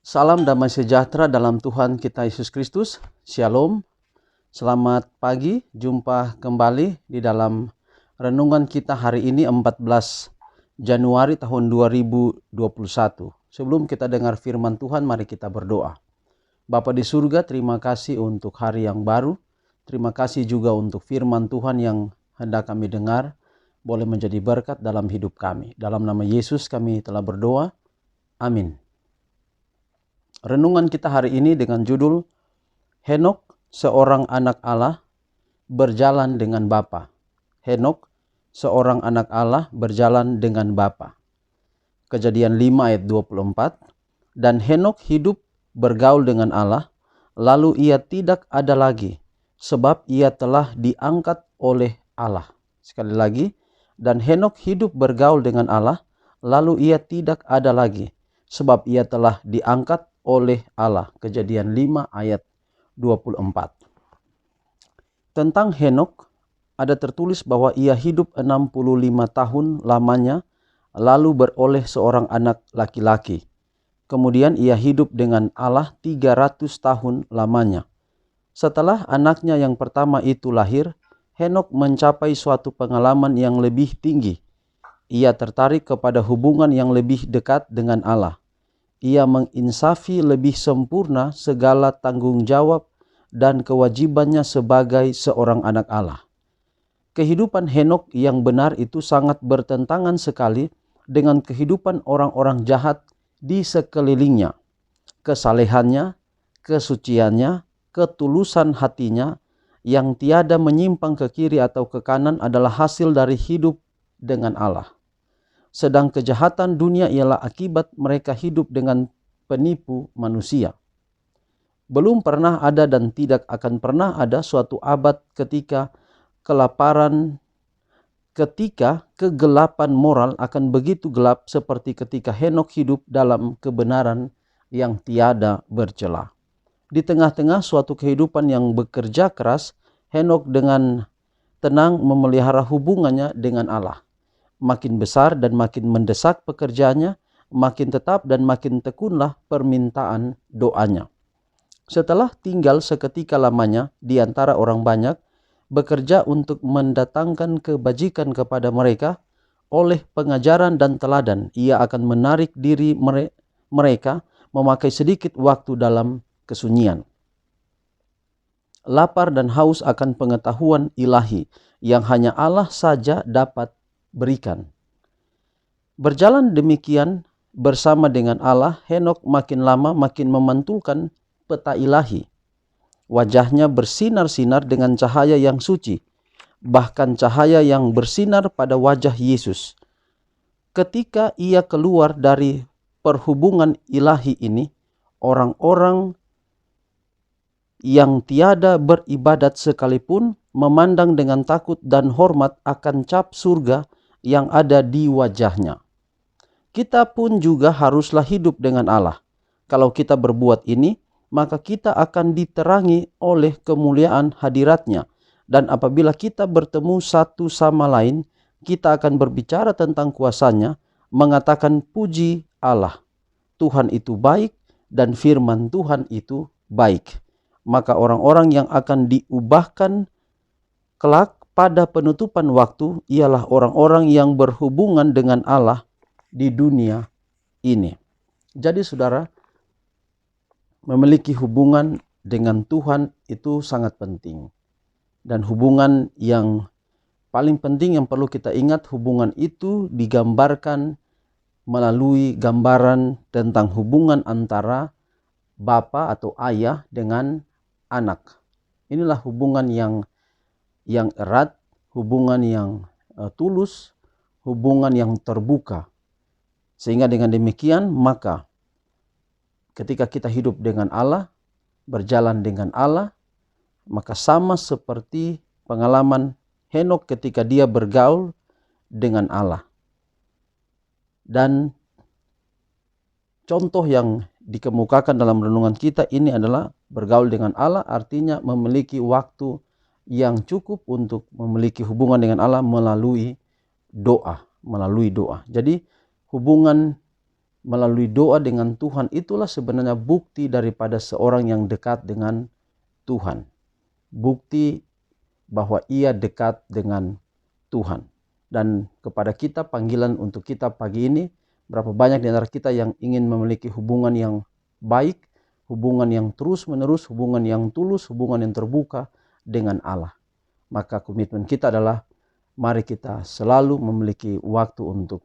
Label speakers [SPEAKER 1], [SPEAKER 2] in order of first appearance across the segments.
[SPEAKER 1] Salam damai sejahtera dalam Tuhan kita Yesus Kristus. Shalom. Selamat pagi. Jumpa kembali di dalam renungan kita hari ini 14 Januari tahun 2021. Sebelum kita dengar firman Tuhan, mari kita berdoa. Bapa di surga, terima kasih untuk hari yang baru. Terima kasih juga untuk firman Tuhan yang hendak kami dengar boleh menjadi berkat dalam hidup kami. Dalam nama Yesus kami telah berdoa. Amin. Renungan kita hari ini dengan judul Henok, seorang anak Allah, berjalan dengan Bapa. Henok, seorang anak Allah, berjalan dengan Bapa. Kejadian 5 ayat 24. Dan Henok hidup bergaul dengan Allah, lalu ia tidak ada lagi, sebab ia telah diangkat oleh Allah. Sekali lagi, dan Henok hidup bergaul dengan Allah, lalu ia tidak ada lagi, sebab ia telah diangkat oleh Allah. Kejadian 5 ayat 24. Tentang Henok ada tertulis bahwa ia hidup 65 tahun lamanya, lalu beroleh seorang anak laki-laki. Kemudian ia hidup dengan Allah 300 tahun lamanya. Setelah anaknya yang pertama itu lahir, Henok mencapai suatu pengalaman yang lebih tinggi. Ia tertarik kepada hubungan yang lebih dekat dengan Allah. Ia menginsafi lebih sempurna segala tanggung jawab dan kewajibannya sebagai seorang anak Allah. Kehidupan Henok yang benar itu sangat bertentangan sekali dengan kehidupan orang-orang jahat di sekelilingnya. Kesalehannya, kesuciannya, ketulusan hatinya yang tiada menyimpang ke kiri atau ke kanan adalah hasil dari hidup dengan Allah. Sedang kejahatan dunia ialah akibat mereka hidup dengan penipu manusia. Belum pernah ada dan tidak akan pernah ada suatu abad ketika kegelapan moral akan begitu gelap seperti ketika Henok hidup dalam kebenaran yang tiada bercela. Di tengah-tengah suatu kehidupan yang bekerja keras, Henok dengan tenang memelihara hubungannya dengan Allah. Makin besar dan makin mendesak pekerjaannya, makin tetap dan makin tekunlah permintaan doanya. Setelah tinggal seketika lamanya di antara orang banyak, bekerja untuk mendatangkan kebajikan kepada mereka, oleh pengajaran dan teladan, ia akan menarik diri mereka memakai sedikit waktu dalam kesunyian. Lapar dan haus akan pengetahuan ilahi yang hanya Allah saja dapat berikan. Berjalan demikian bersama dengan Allah, Henok makin lama makin memantulkan peta ilahi. Wajahnya bersinar-sinar dengan cahaya yang suci, bahkan cahaya yang bersinar pada wajah Yesus. Ketika ia keluar dari perhubungan ilahi ini, orang-orang yang tiada beribadat sekalipun memandang dengan takut dan hormat akan cap surga yang ada di wajahnya. Kita pun juga haruslah hidup dengan Allah. Kalau kita berbuat ini, maka kita akan diterangi oleh kemuliaan hadiratnya. Dan apabila kita bertemu satu sama lain, kita akan berbicara tentang kuasanya, mengatakan puji Allah. Tuhan itu baik dan firman Tuhan itu baik. Maka orang-orang yang akan diubahkan kelak pada penutupan waktu ialah orang-orang yang berhubungan dengan Allah di dunia ini. Jadi saudara, memiliki hubungan dengan Tuhan itu sangat penting. Dan hubungan yang paling penting yang perlu kita ingat, hubungan itu digambarkan melalui gambaran tentang hubungan antara bapa atau ayah dengan anak. Inilah hubungan yang erat, hubungan yang tulus, hubungan yang terbuka. Sehingga dengan demikian maka ketika kita hidup dengan Allah, berjalan dengan Allah, maka sama seperti pengalaman Henok ketika dia bergaul dengan Allah. Dan contoh yang dikemukakan dalam renungan kita ini adalah bergaul dengan Allah artinya memiliki waktu yang cukup untuk memiliki hubungan dengan Allah melalui doa. Jadi hubungan melalui doa dengan Tuhan, itulah sebenarnya bukti daripada seorang yang dekat dengan Tuhan. Bukti bahwa ia dekat dengan Tuhan. Dan kepada kita panggilan untuk kita pagi ini, berapa banyak di antara kita yang ingin memiliki hubungan yang baik, hubungan yang terus menerus, hubungan yang tulus, hubungan yang terbuka dengan Allah. Maka komitmen kita adalah mari kita selalu memiliki waktu untuk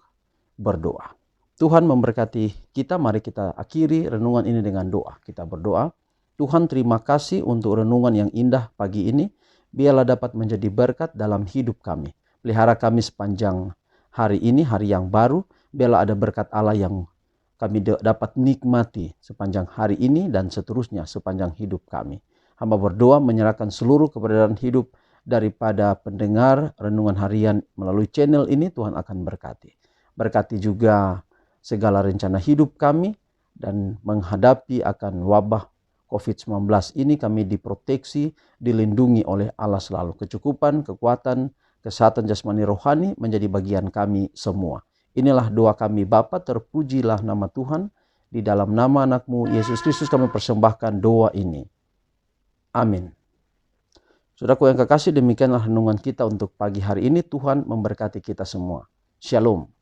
[SPEAKER 1] berdoa. Tuhan memberkati kita. Mari kita akhiri renungan ini dengan doa. Kita berdoa. Tuhan, terima kasih untuk renungan yang indah pagi ini. Biarlah dapat menjadi berkat dalam hidup kami. Pelihara kami sepanjang hari ini, hari yang baru. Biarlah ada berkat Allah yang kami dapat nikmati sepanjang hari ini dan seterusnya sepanjang hidup kami. Hamba berdoa menyerahkan seluruh keberadaan hidup daripada pendengar renungan harian melalui channel ini. Tuhan akan berkati. Berkati juga segala rencana hidup kami, dan menghadapi akan wabah COVID-19 ini kami diproteksi, dilindungi oleh Allah selalu. Kecukupan, kekuatan, kesehatan jasmani rohani menjadi bagian kami semua. Inilah doa kami Bapa, terpujilah nama Tuhan. Di dalam nama anak-Mu Yesus Kristus kami persembahkan doa ini. Amin. Saudaraku yang kekasih, demikianlah renungan kita untuk pagi hari ini. Tuhan memberkati kita semua. Shalom.